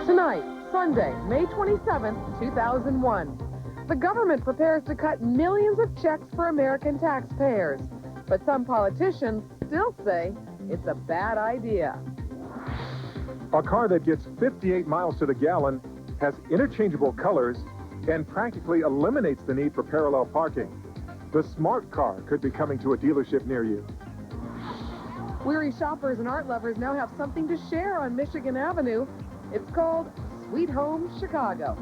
Tonight, Sunday, May 27th, 2001. The government prepares to cut millions of checks for American taxpayers. But some politicians still say it's a bad idea. A car that gets 58 miles to the gallon, has interchangeable colors, and practically eliminates the need for parallel parking. The smart car could be coming to a dealership near you. Weary shoppers and art lovers now have something to share on Michigan Avenue. It's called Sweet Home Chicago.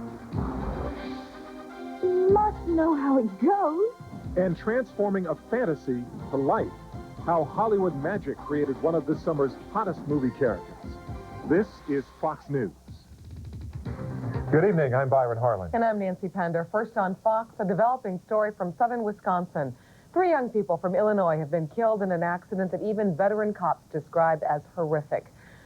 You must know how it goes. And transforming a fantasy to life. How Hollywood magic created one of this summer's hottest movie characters. This is Fox News. Good evening, I'm Byron Harlan. And I'm Nancy Pender. First on Fox, a developing story from southern Wisconsin. 3 young people from Illinois have been killed in an accident that even veteran cops described as horrific.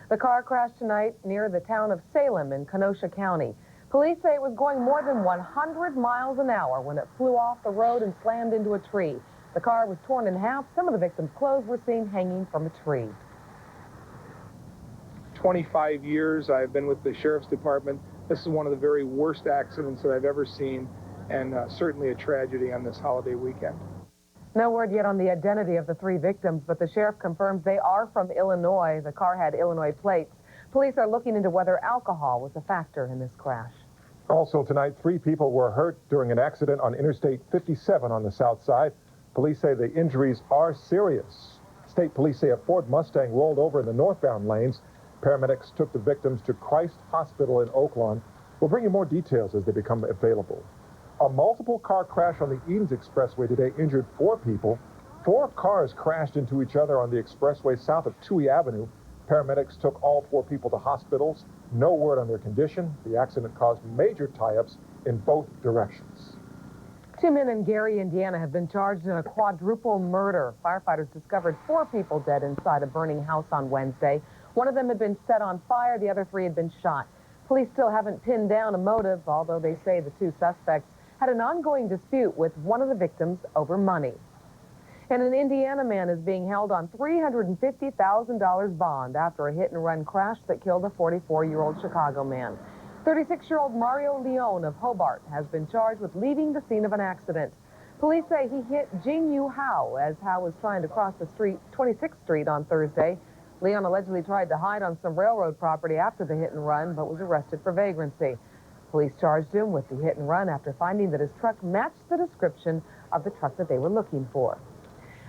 The car crashed tonight near the town of Salem in Kenosha County. Police say it was going more than 100 miles an hour when it flew off the road and slammed into a tree. The car was torn in half. Some of the victims' clothes were seen hanging from a tree. 25 years I've been with the Sheriff's Department. This is one of the very worst accidents that I've ever seen, and certainly a tragedy on this holiday weekend. No word yet on the identity of the 3 victims, but the sheriff confirms they are from Illinois. The car had Illinois plates. Police are looking into whether alcohol was a factor in this crash. Also tonight, 3 people were hurt during an accident on Interstate 57 on the south side. Police say the injuries are serious. State police say a Ford Mustang rolled over in the northbound lanes. Paramedics took the victims to Christ Hospital in Oaklawn. We'll bring you more details as they become available. A multiple car crash on the Edens Expressway today injured 4 people. 4 cars crashed into each other on the expressway south of Touhy Avenue. Paramedics took all 4 people to hospitals. No word on their condition. The accident caused major tie-ups in both directions. 2 men in Gary, Indiana have been charged in a quadruple murder. Firefighters discovered 4 people dead inside a burning house on Wednesday. One of them had been set on fire. The other 3 had been shot. Police still haven't pinned down a motive, although they say the 2 suspects had an ongoing dispute with one of the victims over money. And an Indiana man is being held on $350,000 bond after a hit-and-run crash that killed a 44-year-old Chicago man. 36-year-old Mario Leone of Hobart has been charged with leaving the scene of an accident. Police say he hit Jing-Yu Hao as Hao was trying to cross the street, 26th Street, on Thursday. Leone allegedly tried to hide on some railroad property after the hit-and-run, but was arrested for vagrancy. Police charged him with the hit-and-run after finding that his truck matched the description of the truck that they were looking for.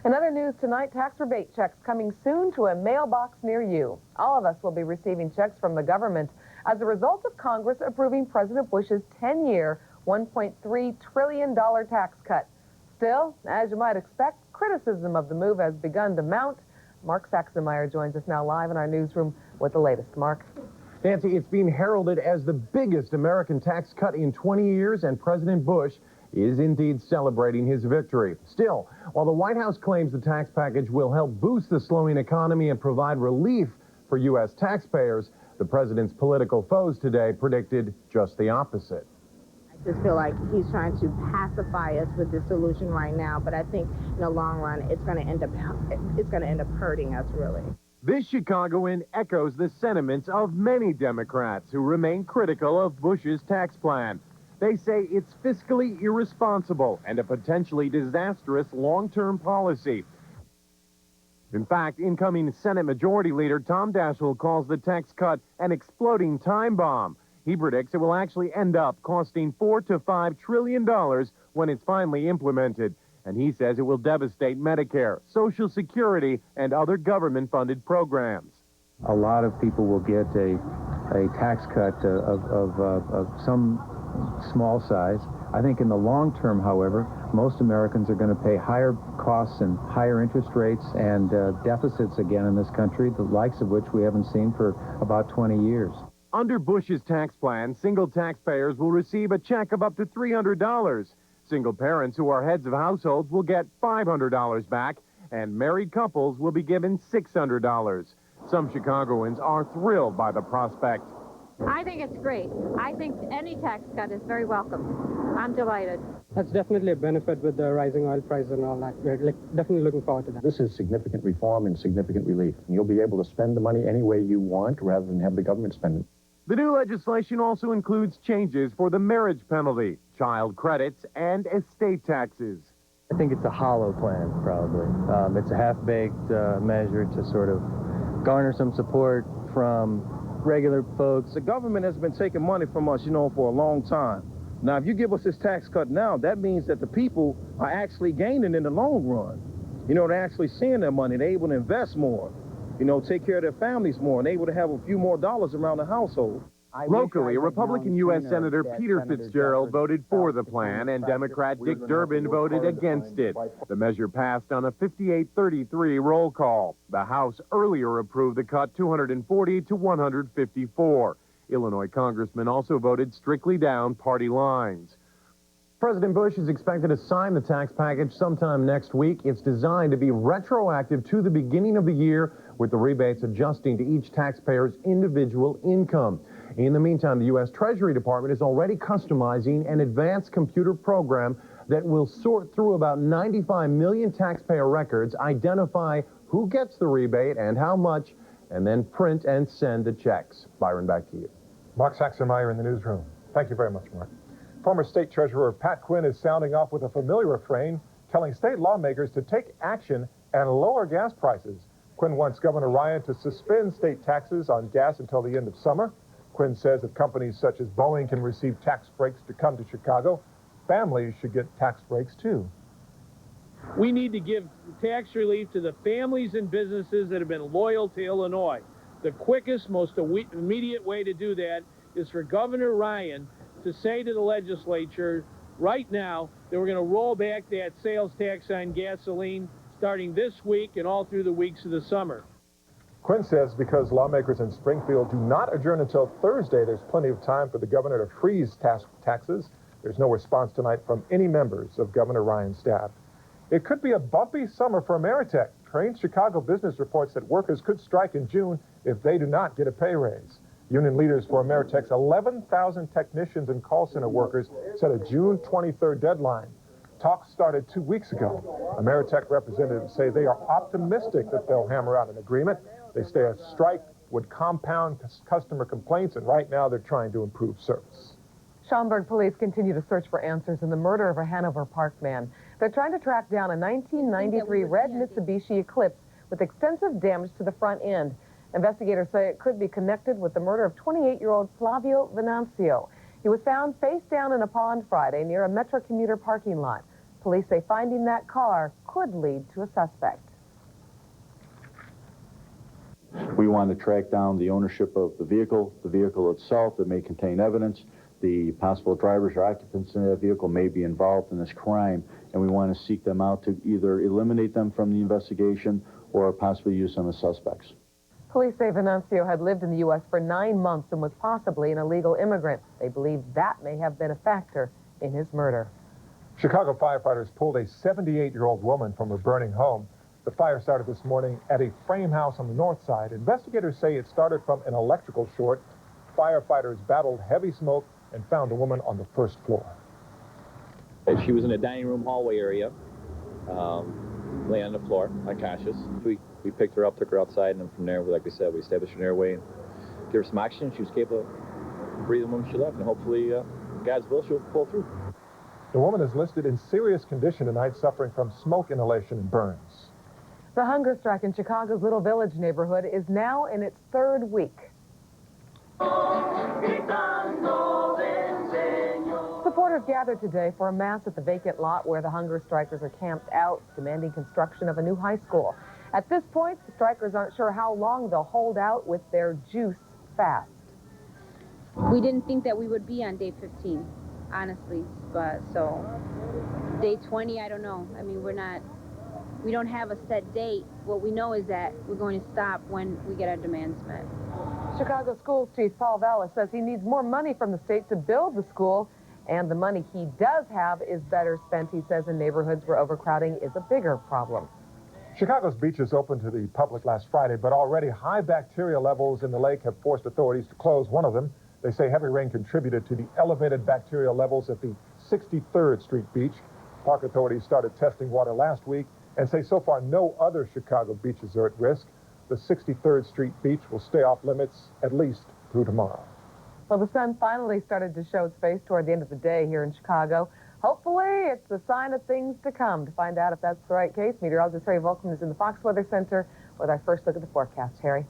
In other news tonight, tax rebate checks coming soon to a mailbox near you. All of us will be receiving checks from the government as a result of Congress approving President Bush's 10-year, $1.3 trillion tax cut. Still, as you might expect, criticism of the move has begun to mount. Mark Saxenmeyer joins us now live in our newsroom with the latest. Mark. Nancy, it's being heralded as the biggest American tax cut in 20 years, and President Bush is indeed celebrating his victory. Still, while the White House claims the tax package will help boost the slowing economy and provide relief for U.S. taxpayers, the president's political foes today predicted just the opposite. I just feel like he's trying to pacify us with this solution right now, but I think in the long run it's going to end up hurting us, really. This Chicagoan echoes the sentiments of many Democrats who remain critical of Bush's tax plan. They say it's fiscally irresponsible and a potentially disastrous long-term policy. In fact, incoming Senate Majority Leader Tom Daschle calls the tax cut an exploding time bomb. He predicts it will actually end up costing $4 to $5 trillion when it's finally implemented. And he says it will devastate Medicare, Social Security, and other government-funded programs. A lot of people will get a tax cut of some small size. I think in the long term, however, most Americans are going to pay higher costs and higher interest rates and deficits again in this country, the likes of which we haven't seen for about 20 years. Under Bush's tax plan, single taxpayers will receive a check of up to $300. Single parents who are heads of households will get $500 back, and married couples will be given $600. Some Chicagoans are thrilled by the prospect. I think it's great. I think any tax cut is very welcome. I'm delighted. That's definitely a benefit with the rising oil price and all that. We're definitely looking forward to that. This is significant reform and significant relief. And you'll be able to spend the money any way you want rather than have the government spend it. The new legislation also includes changes for the marriage penalty, child credits, and estate taxes. I think it's a hollow plan, probably. It's a half-baked measure to sort of garner some support from regular folks. The government has been taking money from us, for a long time. Now, if you give us this tax cut now, that means that the people are actually gaining in the long run. They're actually seeing their money. They're able to invest more, take care of their families more, and able to have a few more dollars around the household. Locally, Republican U.S. Senator Peter Fitzgerald voted for the plan, and Democrat Dick Durbin voted against it. The measure passed on a 58-33 roll call. The House earlier approved the cut 240 to 154. Illinois congressmen also voted strictly down party lines. President Bush is expected to sign the tax package sometime next week. It's designed to be retroactive to the beginning of the year, with the rebates adjusting to each taxpayer's individual income. In the meantime, the U.S. Treasury Department is already customizing an advanced computer program that will sort through about 95 million taxpayer records, identify who gets the rebate and how much, and then print and send the checks. Byron, back to you. Mark Saxermeyer in the newsroom. Thank you very much, Mark. Former State Treasurer Pat Quinn is sounding off with a familiar refrain, telling state lawmakers to take action and lower gas prices. Quinn wants Governor Ryan to suspend state taxes on gas until the end of summer. Quinn says that companies such as Boeing can receive tax breaks to come to Chicago. Families should get tax breaks, too. We need to give tax relief to the families and businesses that have been loyal to Illinois. The quickest, most immediate way to do that is for Governor Ryan to say to the legislature right now that we're going to roll back that sales tax on gasoline starting this week and all through the weeks of the summer. Quinn says because lawmakers in Springfield do not adjourn until Thursday, there's plenty of time for the governor to freeze taxes. There's no response tonight from any members of Governor Ryan's staff. It could be a bumpy summer for Ameritech. Trained Chicago Business reports that workers could strike in June if they do not get a pay raise. Union leaders for Ameritech's 11,000 technicians and call center workers set a June 23rd deadline. Talks started 2 weeks ago. Ameritech representatives say they are optimistic that they'll hammer out an agreement. They say a strike would compound customer complaints, and right now they're trying to improve service. Schaumburg police continue to search for answers in the murder of a Hanover Park man. They're trying to track down a 1993 red Mitsubishi Eclipse with extensive damage to the front end. Investigators say it could be connected with the murder of 28-year-old Flavio Venancio. He was found face down in a pond Friday near a Metro commuter parking lot. Police say finding that car could lead to a suspect. We want to track down the ownership of the vehicle itself that may contain evidence. The possible drivers or occupants in that vehicle may be involved in this crime, and we want to seek them out to either eliminate them from the investigation or possibly use them as suspects. Police say Venancio had lived in the U.S. for 9 months and was possibly an illegal immigrant. They believe that may have been a factor in his murder. Chicago firefighters pulled a 78-year-old woman from her burning home. The fire started this morning at a frame house on the north side. Investigators say it started from an electrical short. Firefighters battled heavy smoke and found the woman on the first floor. She was in a dining room hallway area, laying on the floor, unconscious. We picked her up, took her outside, and from there, like we said, we established an airway and gave her some oxygen. She was capable of breathing when she left, and hopefully, God's will, she'll pull through. The woman is listed in serious condition tonight, suffering from smoke inhalation and burns. The hunger strike in Chicago's Little Village neighborhood is now in its 3rd week. Supporters gathered today for a mass at the vacant lot where the hunger strikers are camped out, demanding construction of a new high school. At this point, the strikers aren't sure how long they'll hold out with their juice fast. We didn't think that we would be on day 15, honestly, but so day 20, I don't know. I mean, we don't have a set date. What we know is that we're going to stop when we get our demands met. Chicago Schools Chief Paul Vallis says he needs more money from the state to build the school, and the money he does have is better spent, he says, in neighborhoods where overcrowding is a bigger problem. Chicago's beaches opened to the public last Friday, but already high bacteria levels in the lake have forced authorities to close one of them. They say heavy rain contributed to the elevated bacterial levels at the 63rd Street beach. Park authorities started testing water last week and say so far no other Chicago beaches are at risk. The 63rd Street beach will stay off limits at least through tomorrow. Well, the sun finally started to show its face toward the end of the day here in Chicago. Hopefully, it's a sign of things to come. To find out if that's the right case, meteorologist Harry Volkman is in the Fox Weather Center with our first look at the forecast. Harry?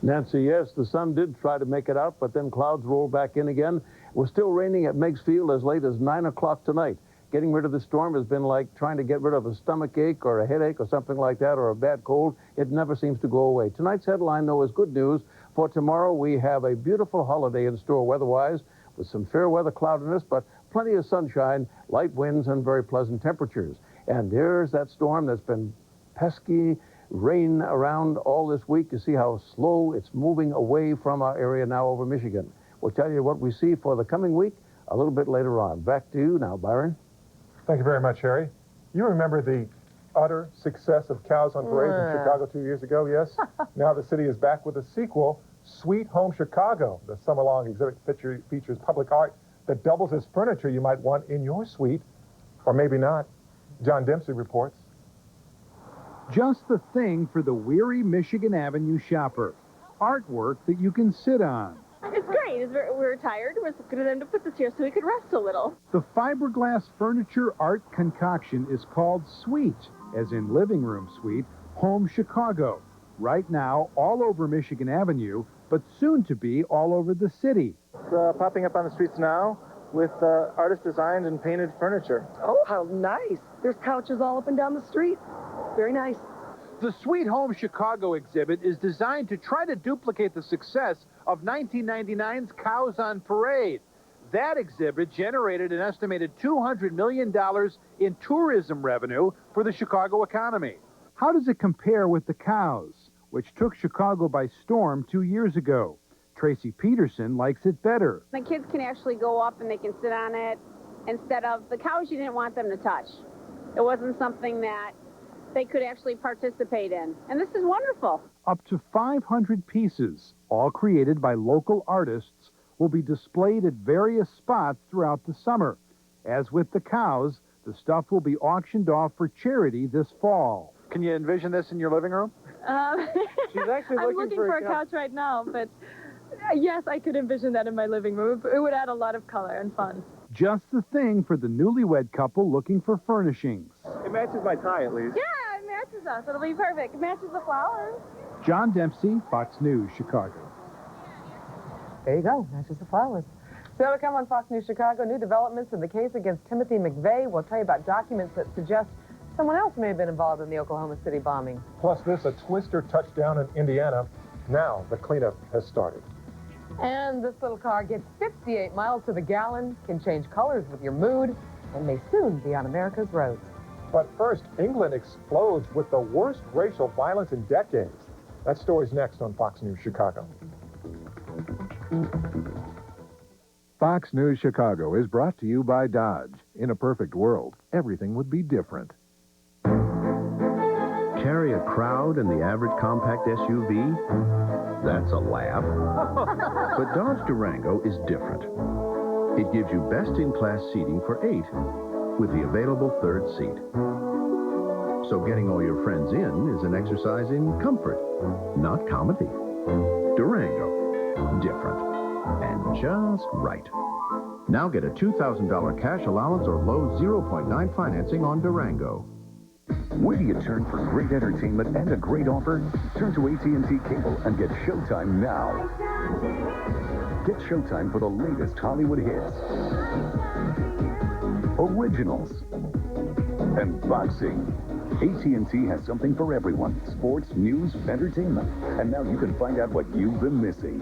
Nancy, yes, the sun did try to make it out, but then clouds rolled back in again. It was still raining at Meigs Field as late as 9 o'clock tonight. Getting rid of the storm has been like trying to get rid of a stomach ache or a headache or something like that, or a bad cold. It never seems to go away. Tonight's headline, though, is good news. For tomorrow, we have a beautiful holiday in store weather-wise, with some fair weather cloudiness, but plenty of sunshine, light winds, and very pleasant temperatures. And there's that storm that's been pesky, rain around all this week. You see how slow it's moving away from our area now over Michigan. We'll tell you what we see for the coming week a little bit later on. Back to you now, Byron. Thank you very much, Harry. You remember the utter success of Cows on Parade in Chicago 2 years ago, yes? Now the city is back with a sequel, Sweet Home Chicago. The summer-long exhibit features public art that doubles as furniture you might want in your suite, or maybe not. John Dempsey reports. Just the thing for the weary Michigan Avenue shopper. Artwork that you can sit on. It's great. We're tired. We're going to them to put this here so we could rest a little. The fiberglass furniture art concoction is called Suite, as in living room suite, Home Chicago. Right now, all over Michigan Avenue, but soon to be all over the city. It's popping up on the streets now with artist-designed and painted furniture. Oh, how nice. There's couches all up and down the street. Very nice. The Sweet Home Chicago exhibit is designed to try to duplicate the success of 1999's Cows on Parade. That exhibit generated an estimated $200 million in tourism revenue for the Chicago economy. How does it compare with the Cows, which took Chicago by storm 2 years ago? Tracy Peterson likes it better. The kids can actually go up and they can sit on it instead of the cows you didn't want them to touch. It wasn't something that they could actually participate in. And this is wonderful. Up to 500 pieces, all created by local artists, will be displayed at various spots throughout the summer. As with the Cows, the stuff will be auctioned off for charity this fall. Can you envision this in your living room? She's actually I'm looking for a couch right now, but yes, I could envision that in my living room. It would add a lot of color and fun. Just the thing for the newlywed couple looking for furnishings. It matches my tie, at least. Yeah, it matches us. It'll be perfect. It matches the flowers. John Dempsey, Fox News, Chicago. There you go. Matches the flowers. So to come on Fox News Chicago, new developments in the case against Timothy McVeigh. We'll tell you about documents that suggest someone else may have been involved in the Oklahoma City bombing. Plus this, a twister touchdown in Indiana. Now the cleanup has started. And this little car gets 58 miles to the gallon, can change colors with your mood, and may soon be on America's roads. But first, England explodes with the worst racial violence in decades. That story's next on Fox News Chicago. Fox News Chicago is brought to you by Dodge. In a perfect world, everything would be different. Carry a crowd in the average compact SUV? That's a laugh. But Dodge Durango is different. It gives you best-in-class seating for 8 with the available third seat. So getting all your friends in is an exercise in comfort, not comedy. Durango. Different. And just right. Now get a $2,000 cash allowance or low 0.9 financing on Durango. Where do you turn for great entertainment and a great offer? Turn to AT&T Cable and get Showtime now. Get Showtime for the latest Hollywood hits, originals, and boxing. AT&T has something for everyone. Sports, news, entertainment. And now you can find out what you've been missing.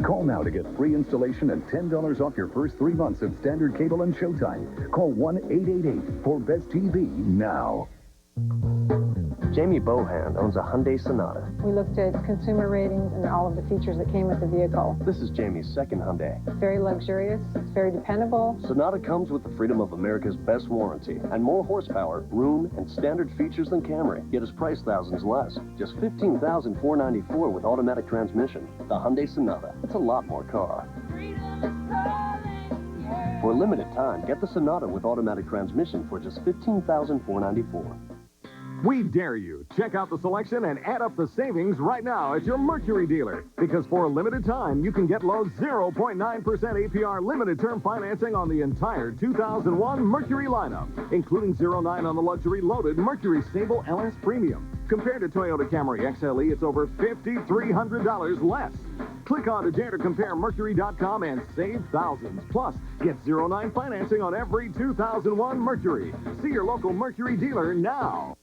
Call now to get free installation and $10 off your first 3 months of standard cable and Showtime. Call 1-888-4BEST-TV now. Jamie Bohan owns a Hyundai Sonata. We looked at consumer ratings and all of the features that came with the vehicle. This is Jamie's second Hyundai. It's very luxurious. It's very dependable. Sonata comes with the freedom of America's best warranty and more horsepower, room, and standard features than Camry. Yet is priced thousands less. Just $15,494 with automatic transmission. The Hyundai Sonata. It's a lot more car. For a limited time, get the Sonata with automatic transmission for just $15,494. We dare you. Check out the selection and add up the savings right now at your Mercury dealer. Because for a limited time, you can get low 0.9% APR limited term financing on the entire 2001 Mercury lineup, including 0.9 on the luxury loaded Mercury Stable LS Premium. Compared to Toyota Camry XLE, it's over $5,300 less. Click on to DareToCompareMercury.com and save thousands. Plus, get 0.9 financing on every 2001 Mercury. See your local Mercury dealer now.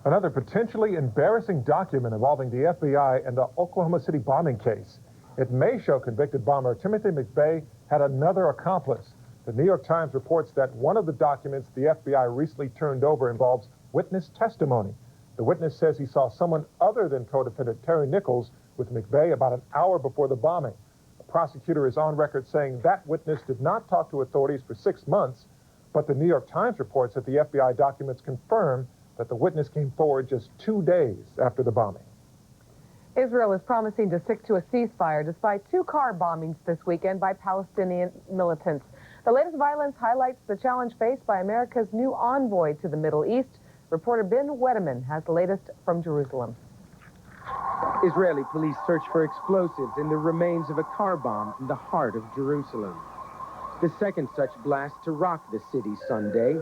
Another potentially embarrassing document involving the FBI and the Oklahoma City bombing case. It may show convicted bomber Timothy McVeigh had another accomplice. The New York Times reports that one of the documents the FBI recently turned over involves witness testimony. The witness says he saw someone other than co-defendant Terry Nichols with McVeigh about an hour before the bombing. The prosecutor is on record saying that witness did not talk to authorities for 6 months, but the New York Times reports that the FBI documents confirm that the witness came forward just 2 days after the bombing. Israel is promising to stick to a ceasefire despite 2 car bombings this weekend by Palestinian militants. The latest violence highlights the challenge faced by America's new envoy to the Middle East. Reporter Ben Wedeman has the latest from Jerusalem. Israeli police search for explosives in the remains of a car bomb in the heart of Jerusalem. The second such blast to rock the city Sunday.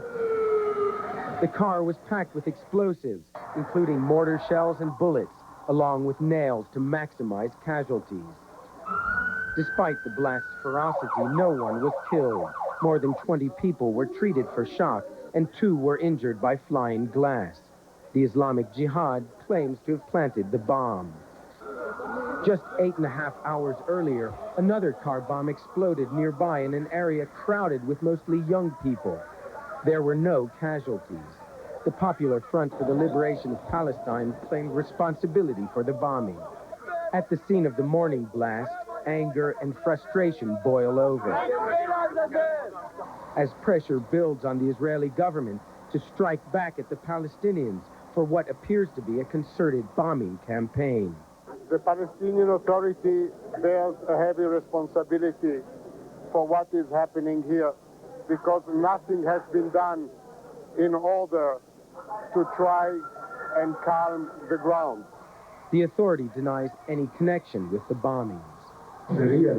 The car was packed with explosives, including mortar shells and bullets, along with nails to maximize casualties. Despite the blast's ferocity, no one was killed. More than 20 people were treated for shock, and 2 were injured by flying glass. The Islamic Jihad claims to have planted the bomb. Just 8.5 hours earlier, another car bomb exploded nearby in an area crowded with mostly young people. There were no casualties. The Popular Front for the Liberation of Palestine claimed responsibility for the bombing. At the scene of the morning blast, anger and frustration boil over, as pressure builds on the Israeli government to strike back at the Palestinians for what appears to be a concerted bombing campaign. The Palestinian Authority bears a heavy responsibility for what is happening here, because nothing has been done in order to try and calm the ground. The authority denies any connection with the bombings. The real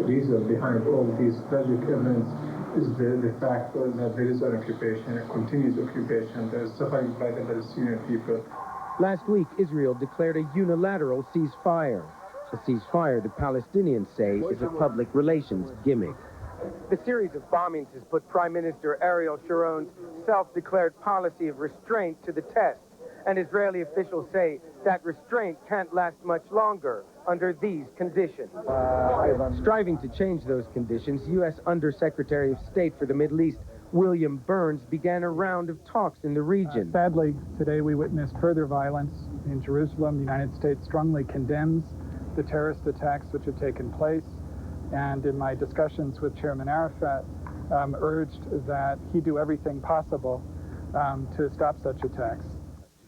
reason behind all these tragic events is the fact that there is an occupation, a continuous occupation that is suffered by the Palestinian people. Last week, Israel declared a unilateral ceasefire. A ceasefire the Palestinians say is a public relations gimmick. The series of bombings has put Prime Minister Ariel Sharon's self-declared policy of restraint to the test, and Israeli officials say that restraint can't last much longer under these conditions. Striving to change those conditions, U.S. Undersecretary of State for the Middle East William Burns began a round of talks in the region. Sadly, today we witnessed further violence in Jerusalem. The United States strongly condemns the terrorist attacks which have taken place, and in my discussions with Chairman Arafat, urged that he do everything possible to stop such attacks.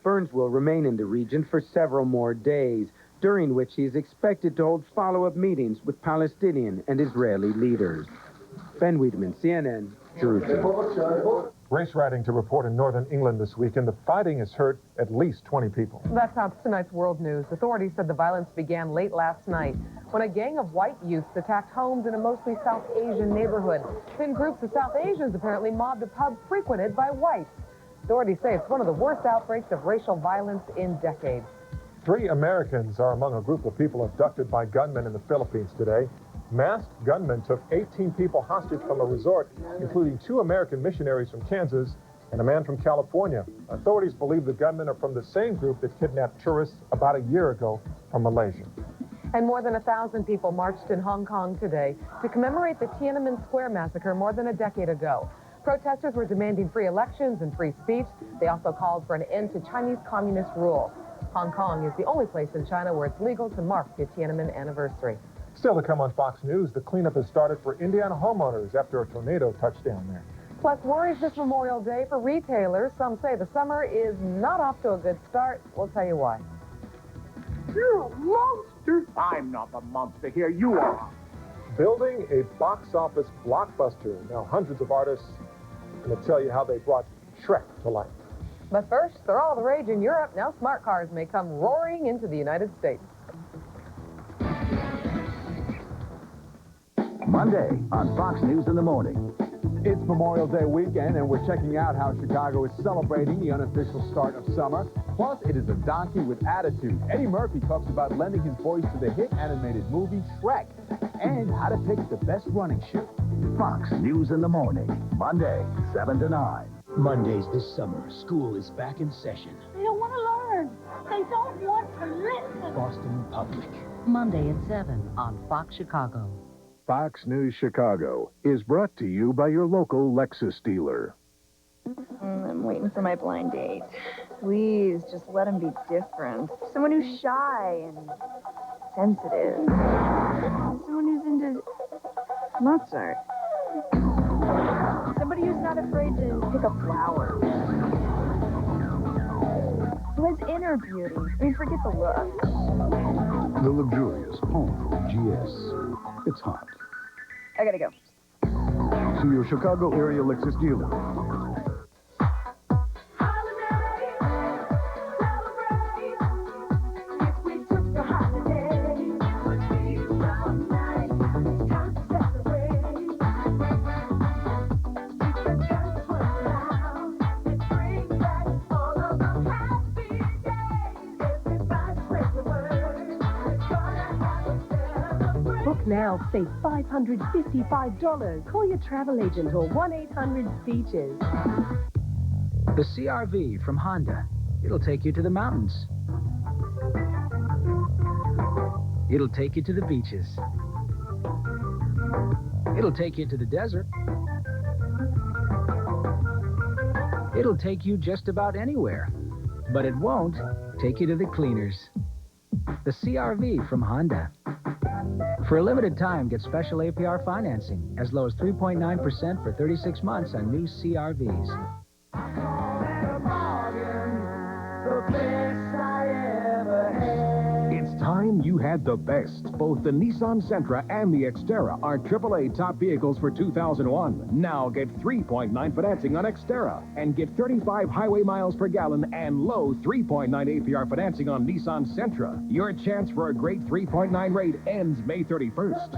Burns will remain in the region for several more days, during which he is expected to hold follow-up meetings with Palestinian and Israeli leaders. Ben Wiedemann, CNN, Jerusalem. Race rioting to report in northern England this weekend. The fighting has hurt at least 20 people. That's tonight's world news. Authorities said the violence began late last night when a gang of white youths attacked homes in a mostly South Asian neighborhood. Then groups of South Asians apparently mobbed a pub frequented by whites. Authorities say it's one of the worst outbreaks of racial violence in decades. 3 Americans are among a group of people abducted by gunmen in the Philippines today. Masked gunmen took 18 people hostage from a resort, including 2 American missionaries from Kansas and a man from California. Authorities believe the gunmen are from the same group that kidnapped tourists about a year ago from Malaysia. And more than 1,000 people marched in Hong Kong today to commemorate the Tiananmen Square massacre more than a decade ago. Protesters were demanding free elections and free speech. They also called for an end to Chinese communist rule. Hong Kong is the only place in China where it's legal to mark the Tiananmen anniversary. Still to come on Fox News, the cleanup has started for Indiana homeowners after a tornado touched down there. Plus, worries this Memorial Day for retailers. Some say the summer is not off to a good start. We'll tell you why. You're a monster. I'm not the monster here. You are. Building a box office blockbuster. Now, hundreds of artists are going to tell you how they brought Shrek to life. But first, they're all the rage in Europe. Now smart cars may come roaring into the United States. Monday on Fox News in the Morning. It's Memorial Day weekend, and we're checking out how Chicago is celebrating the unofficial start of summer. Plus, it is a donkey with attitude. Eddie Murphy talks about lending his voice to the hit animated movie Shrek, and how to pick the best running shoe. Fox News in the Morning, Monday, 7 to 9. Mondays this summer, school is back in session. They don't want to learn. They don't want to listen. Boston Public. Monday at 7 on Fox Chicago. Fox News Chicago is brought to you by your local Lexus dealer. I'm waiting for my blind date. Please, just let him be different. Someone who's shy and sensitive. Someone who's into Mozart. Somebody who's not afraid to pick a flower. Who has inner beauty. I mean, forget the look. The luxurious home for GS. It's hot. I gotta go. See your Chicago area Lexus dealer. Now save $555. Call your travel agent or 1-800-BEACHES. The CR-V from Honda. It'll take you to the mountains. It'll take you to the beaches. It'll take you to the desert. It'll take you just about anywhere. But it won't take you to the cleaners. The CR-V from Honda. For a limited time, get special APR financing, as low as 3.9% for 36 months on new CR-Vs. It's time you had the best. Both the Nissan Sentra and the Xterra are AAA top vehicles for 2001. Now get 3.9 financing on Xterra and get 35 highway miles per gallon and low 3.9 APR financing on Nissan Sentra. Your chance for a great 3.9 rate ends May 31st.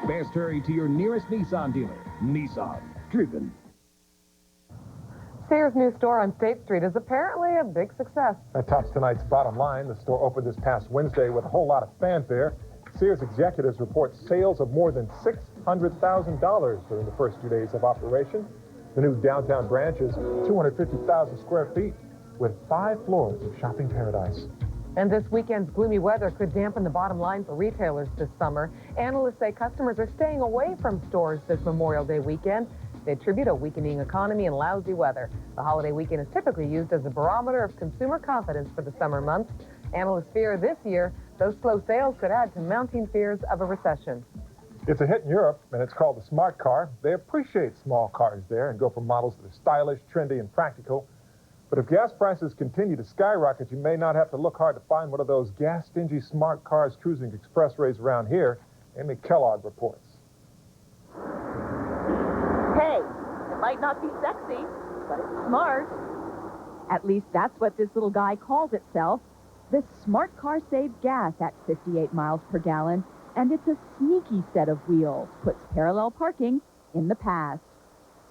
Best hurry to your nearest Nissan dealer. Nissan. Driven. Sears' new store on State Street is apparently a big success. That tops tonight's bottom line. The store opened this past Wednesday with a whole lot of fanfare. Sears executives report sales of more than $600,000 during the first 2 days of operation. The new downtown branch is 250,000 square feet with 5 floors of shopping paradise. And this weekend's gloomy weather could dampen the bottom line for retailers this summer. Analysts say customers are staying away from stores this Memorial Day weekend. They attribute a weakening economy and lousy weather. The holiday weekend is typically used as a barometer of consumer confidence for the summer months. Analysts fear this year those slow sales could add to mounting fears of a recession. It's a hit in Europe, and it's called the smart car. They appreciate small cars there and go for models that are stylish, trendy, and practical. But if gas prices continue to skyrocket, you may not have to look hard to find one of those gas-stingy smart cars cruising expressways around here. Amy Kellogg reports. Hey, it might not be sexy, but it's smart. At least that's what this little guy calls itself. This smart car saves gas at 58 miles per gallon, and it's a sneaky set of wheels, puts parallel parking in the past.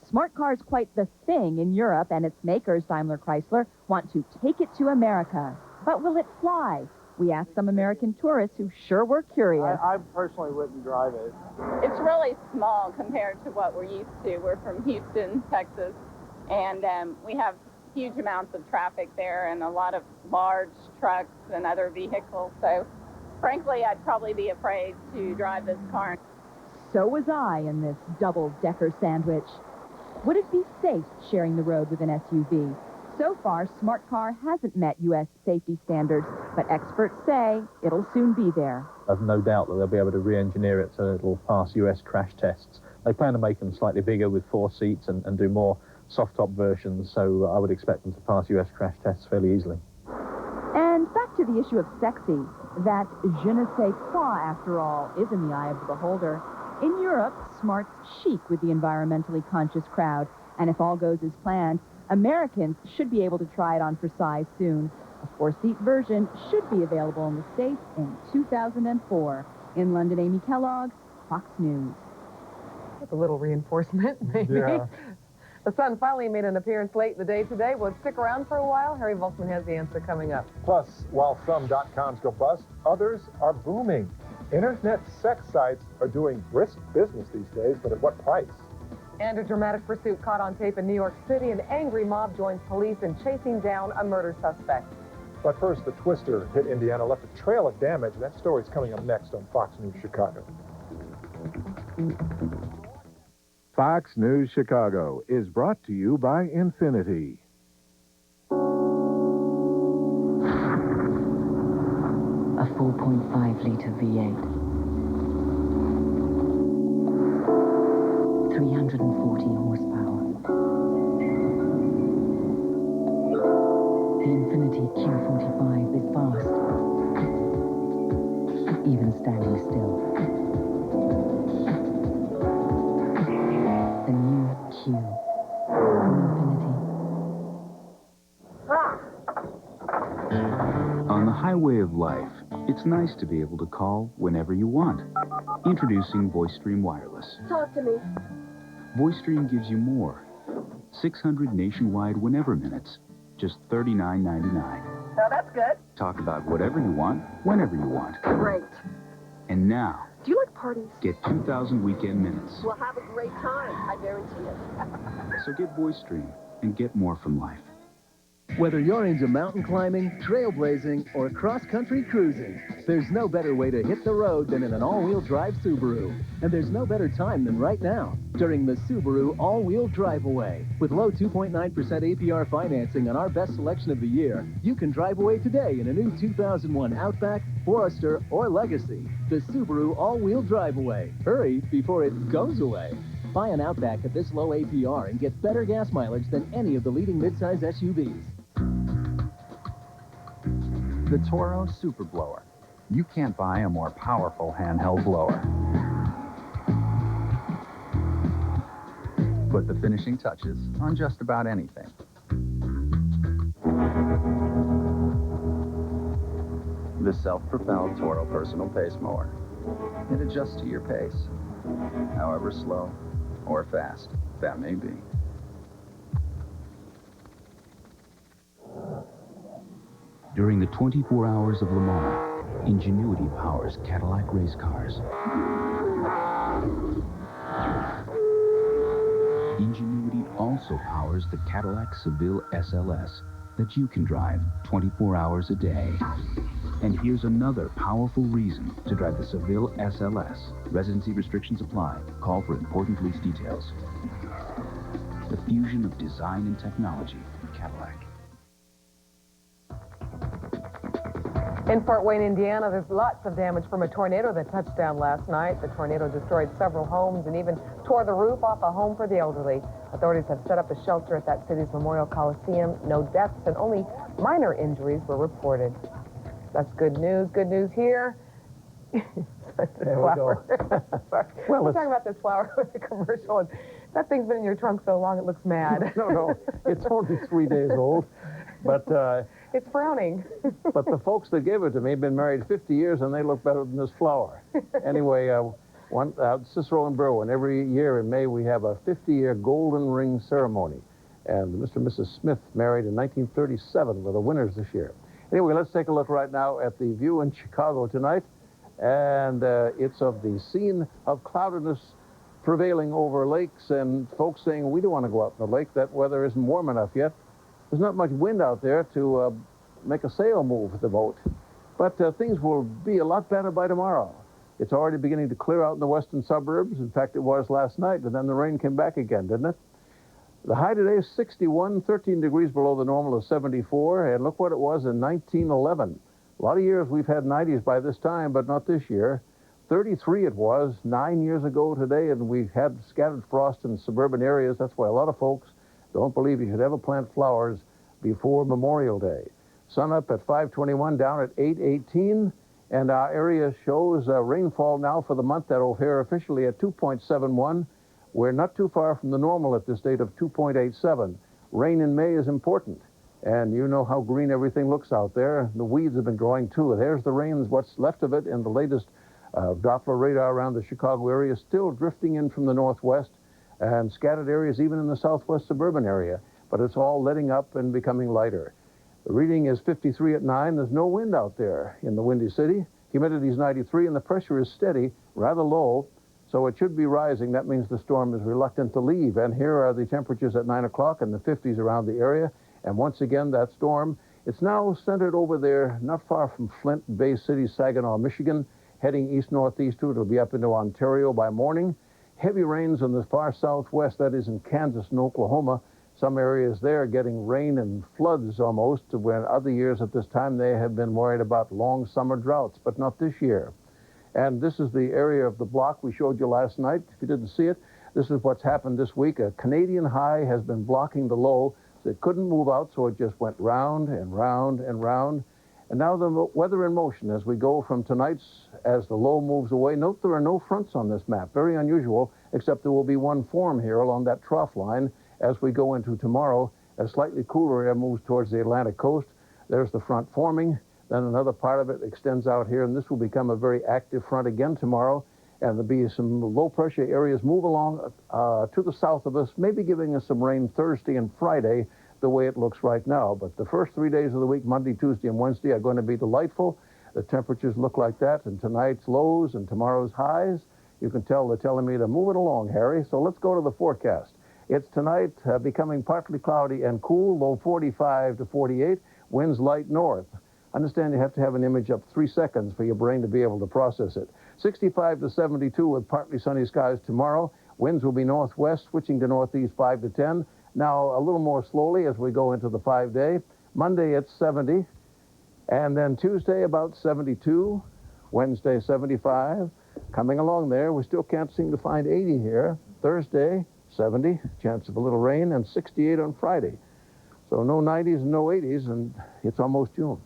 Smart car's quite the thing in Europe, and its makers, Daimler Chrysler, want to take it to America. But will it fly? We asked some American tourists who sure were curious. I personally wouldn't drive it. It's really small compared to what we're used to. We're from Houston, Texas, and we have huge amounts of traffic there and a lot of large trucks and other vehicles. So, frankly, I'd probably be afraid to drive this car. So was I in this double-decker sandwich. Would it be safe sharing the road with an SUV? So far, Smart Car hasn't met U.S. safety standards, but experts say it'll soon be there. I've no doubt that they'll be able to re-engineer it so it'll pass U.S. crash tests. They plan to make them slightly bigger with 4 seats and do more soft-top versions, so I would expect them to pass U.S. crash tests fairly easily. And back to the issue of sexy. That je ne sais quoi, after all, is in the eye of the beholder. In Europe, Smart's chic with the environmentally conscious crowd. And if all goes as planned, Americans should be able to try it on for size soon. A 4-seat version should be available in the States in 2004. In London, Amy Kellogg, Fox News. With a little reinforcement, maybe. Yeah. The sun finally made an appearance late in the day today. Will it stick around for a while? Harry Volkman has the answer coming up. Plus, while some .coms go bust, others are booming. Internet sex sites are doing brisk business these days, but at what price? And a dramatic pursuit caught on tape in New York City. An angry mob joins police in chasing down a murder suspect. But first, the twister hit Indiana, left a trail of damage. That story's coming up next on Fox News Chicago. Fox News Chicago is brought to you by Infinity. A 4.5-liter V8. 340 horsepower. The Infinity Q45 is fast, even standing still. The new Q from Infinity. On the highway of life, it's nice to be able to call whenever you want. Introducing VoiceStream Wireless. Talk to me. VoiceStream gives you more. 600 nationwide whenever minutes. Just $39.99. Now that's good. Talk about whatever you want, whenever you want. Great. And now, Do you like parties? get 2,000 weekend minutes. We'll have a great time. I guarantee it. So get VoiceStream and get more from life. Whether you're into mountain climbing, trailblazing, or cross-country cruising, there's no better way to hit the road than in an all-wheel drive Subaru. And there's no better time than right now, during the Subaru All-Wheel Drive Away. With low 2.9% APR financing on our best selection of the year, you can drive away today in a new 2001 Outback, Forester, or Legacy. The Subaru All-Wheel Drive Away. Hurry before it goes away. Buy an Outback at this low APR and get better gas mileage than any of the leading midsize SUVs. The Toro Super Blower. You can't buy a more powerful handheld blower. Put the finishing touches on just about anything. The self-propelled Toro Personal Pace Mower. It adjusts to your pace, however slow or fast that may be. During the 24 hours of Le Mans, ingenuity powers Cadillac race cars. Ingenuity also powers the Cadillac Seville SLS that you can drive 24 hours a day. And here's another powerful reason to drive the Seville SLS. Residency restrictions apply. Call for important lease details. The fusion of design and technology from Cadillac. In Fort Wayne, Indiana, there's lots of damage from a tornado that touched down last night. The tornado destroyed several homes and even tore the roof off a home for the elderly. Authorities have set up a shelter at that city's Memorial Coliseum. No deaths and only minor injuries were reported. That's good news. Good news here. There we go. Well, we're talking about this flower with the commercial, and that thing's been in your trunk so long it looks mad. No, it's only 3 days old, but it's frowning. but the folks that gave it to me have been married 50 years, and they look better than this flower. Anyway, Cicero and Berwyn, every year in May we have a 50-year golden ring ceremony, and Mr. and Mrs. Smith married in 1937 were the winners this year. Anyway, let's take a look right now at the view in Chicago tonight. And it's of the scene of cloudiness prevailing over lakes and folks saying, we don't want to go out in the lake. That weather isn't warm enough yet. There's not much wind out there to make a sail move with the boat. But things will be a lot better by tomorrow. It's already beginning to clear out in the western suburbs. In fact, it was last night, and then the rain came back again, didn't it? The high today is 61, 13 degrees below the normal of 74, and look what it was in 1911. A lot of years we've had 90s by this time, but not this year. 33 it was 9 years ago today, and we had scattered frost in suburban areas. That's why a lot of folks don't believe you should ever plant flowers before Memorial Day. Sun up at 5:21, down at 8:18, and our area shows rainfall now for the month at O'Hare officially at 2.71. We're not too far from the normal at this date of 2.87. rain in May is important. And you know how green everything looks out there. The weeds have been growing too. There's the rain, what's left of it in the latest Doppler radar around the Chicago area, still drifting in from the northwest and scattered areas even in the southwest suburban area. But it's all letting up and becoming lighter. The reading is 53 at 9. There's no wind out there in the Windy City. Humidity is 93 and the pressure is steady, rather low. So it should be rising. That means the storm is reluctant to leave. And here are the temperatures at 9 o'clock in the 50s around the area. And once again, that storm, it's now centered over there, not far from Flint, Bay City, Saginaw, Michigan, heading east-northeast to it. It'll be up into Ontario by morning. Heavy rains in the far southwest, that is in Kansas and Oklahoma. Some areas there getting rain and floods almost, when other years at this time they have been worried about long summer droughts, but not this year. And this is the area of the block we showed you last night. If you didn't see it, this is what's happened this week. A Canadian high has been blocking the low. It couldn't move out, so it just went round and round and round. And now the weather in motion as we go from tonight's, as the low moves away. Note there are no fronts on this map. Very unusual, except there will be one form here along that trough line as we go into tomorrow. A slightly cooler air moves towards the Atlantic coast. There's the front forming. Then another part of it extends out here, and this will become a very active front again tomorrow. And there'll be some low-pressure areas move along to the south of us, maybe giving us some rain Thursday and Friday, the way it looks right now. But the first 3 days of the week, Monday, Tuesday, and Wednesday, are going to be delightful. The temperatures look like that, and tonight's lows and tomorrow's highs. You can tell they're telling me to move it along, Harry. So let's go to the forecast. It's tonight becoming partly cloudy and cool, low 45 to 48, winds light north. Understand you have to have an image up 3 seconds for your brain to be able to process it. 65 to 72 with partly sunny skies tomorrow. Winds will be northwest, switching to northeast 5 to 10. Now a little more slowly as we go into the 5-day. Monday it's 70. And then Tuesday about 72. Wednesday 75. Coming along there, we still can't seem to find 80 here. Thursday 70, chance of a little rain, and 68 on Friday. So no 90s and no 80s, and it's almost June.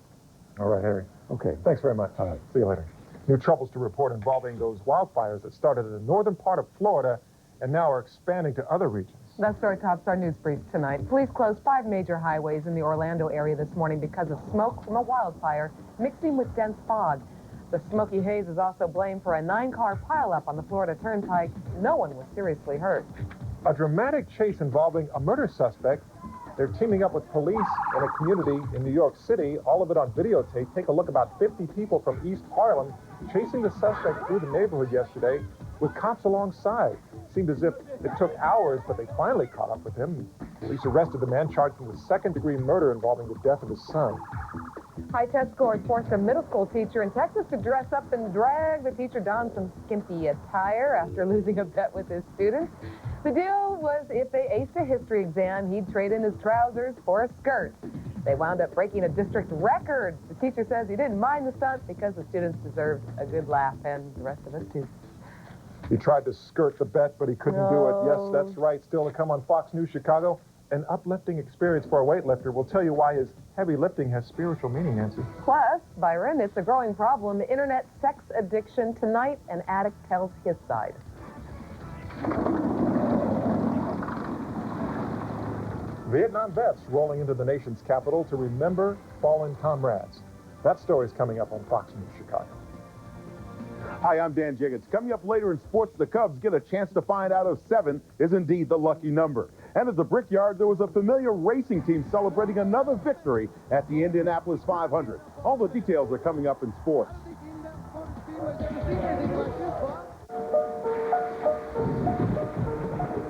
All right, Harry. Okay. Thanks very much. All right. See you later. New troubles to report involving those wildfires that started in the northern part of Florida and now are expanding to other regions. That story tops our news brief tonight. Police closed 5 major highways in the Orlando area this morning because of smoke from a wildfire mixing with dense fog. The smoky haze is also blamed for a 9-car pileup on the Florida Turnpike. No one was seriously hurt. A dramatic chase involving a murder suspect. They're teaming up with police in a community in New York City, all of it on videotape. Take a look, about 50 people from East Harlem chasing the suspect through the neighborhood yesterday with cops alongside. Seemed as if it took hours, but they finally caught up with him. Police arrested the man, charged him with second-degree murder involving the death of his son. High test scores forced a middle school teacher in Texas to dress up and drag. The teacher donned some skimpy attire after losing a bet with his students. The deal was if they aced a history exam, he'd trade in his trousers for a skirt. They wound up breaking a district record. The teacher says he didn't mind the stunt because the students deserved a good laugh, and the rest of us too. He tried to skirt the bet, but he couldn't do it. Yes, that's right. Still to come on Fox News Chicago, an uplifting experience for a weightlifter. We'll tell you why his heavy lifting has spiritual meaning, Nancy. Plus, Byron, it's a growing problem. Internet sex addiction. Tonight, an addict tells his side. Vietnam vets rolling into the nation's capital to remember fallen comrades. That story's coming up on Fox News Chicago. Hi, I'm Dan Jiggins. Coming up later in sports, the Cubs get a chance to find out if 7 is indeed the lucky number. And at the Brickyard, there was a familiar racing team celebrating another victory at the Indianapolis 500. All the details are coming up in sports.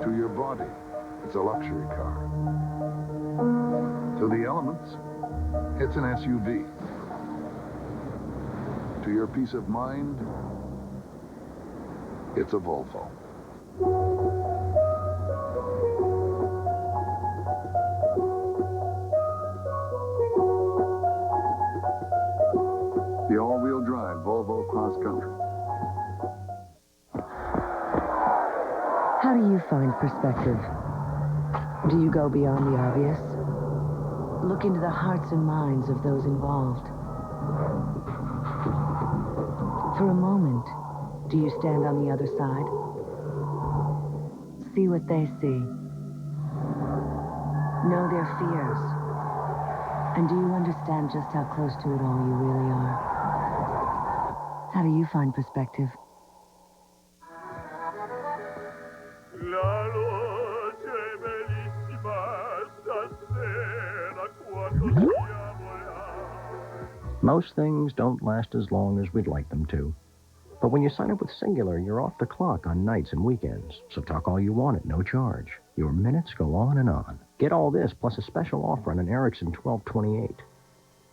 To your body, it's a luxury car. To the elements, it's an SUV. To your peace of mind, it's a Volvo. The all-wheel drive Volvo Cross Country. How do you find perspective? Do you go beyond the obvious? Look into the hearts and minds of those involved. For a moment, do you stand on the other side? See what they see. know their fears? And do you understand just how close to it all you really are? How do you find perspective? Most things don't last as long as we'd like them to. But when you sign up with Singular, you're off the clock on nights and weekends. So talk all you want at no charge. Your minutes go on and on. Get all this plus a special offer on an Ericsson 1228.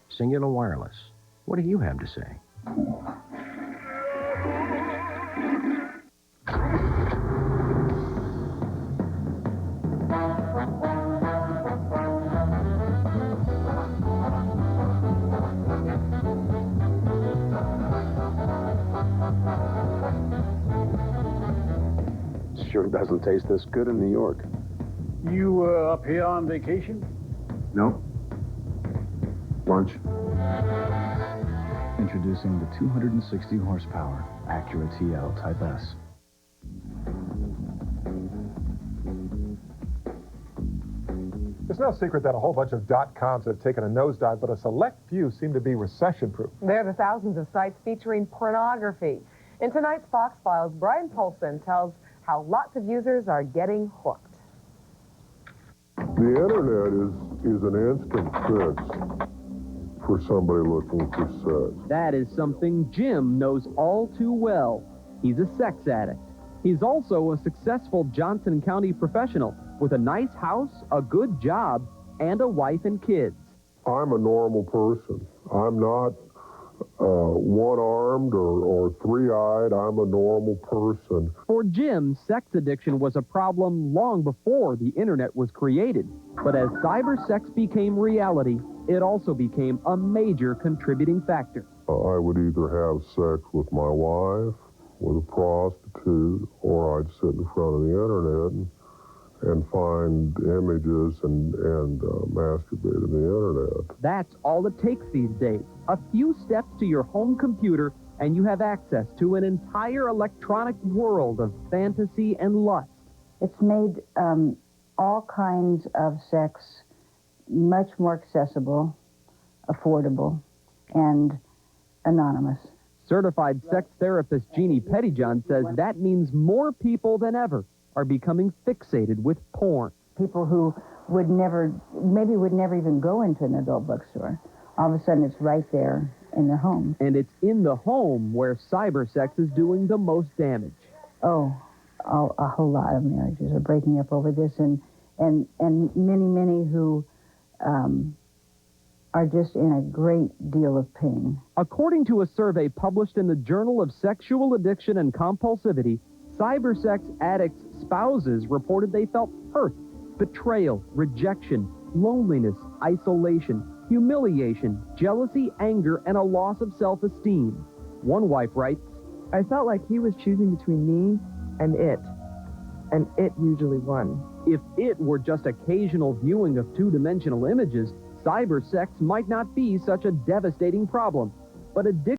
Singular Wireless. What do you have to say? Sure doesn't taste this good in New York. You up here on vacation? No. Lunch. Introducing the 260 horsepower Acura TL Type S. It's no secret that a whole bunch of .coms have taken a nosedive, but a select few seem to be recession-proof. They're the thousands of sites featuring pornography. In tonight's Fox Files, Brian Polson tells how lots of users are getting hooked. The internet is an instant fix for somebody looking for sex. That is something Jim knows all too well. He's a sex addict. He's also a successful Johnson County professional with a nice house, a good job, and a wife and kids. I'm a normal person. I'm not one-armed or three-eyed. I'm a normal person. For Jim, sex addiction was a problem long before the internet was created. But as cyber sex became reality, it also became a major contributing factor. I would either have sex with my wife, with a prostitute, or I'd sit in front of the internet and find images and masturbate on the internet. That's all it takes these days. A few steps to your home computer, and you have access to an entire electronic world of fantasy and lust. It's made all kinds of sex much more accessible, affordable, and anonymous. Certified sex therapist Jeannie Pettyjohn says that means more people than ever are becoming fixated with porn. People who would never even go into an adult bookstore, all of a sudden it's right there in their home. And it's in the home where cyber sex is doing the most damage. A whole lot of marriages are breaking up over this, and many who are just in a great deal of pain. According to a survey published in the Journal of Sexual Addiction and Compulsivity, cyber sex addicts' spouses reported they felt hurt, betrayal, rejection, loneliness, isolation, humiliation, jealousy, anger, and a loss of self-esteem. One wife writes, I felt like he was choosing between me and it usually won. If it were just occasional viewing of two-dimensional images, cyber sex might not be such a devastating problem. But addiction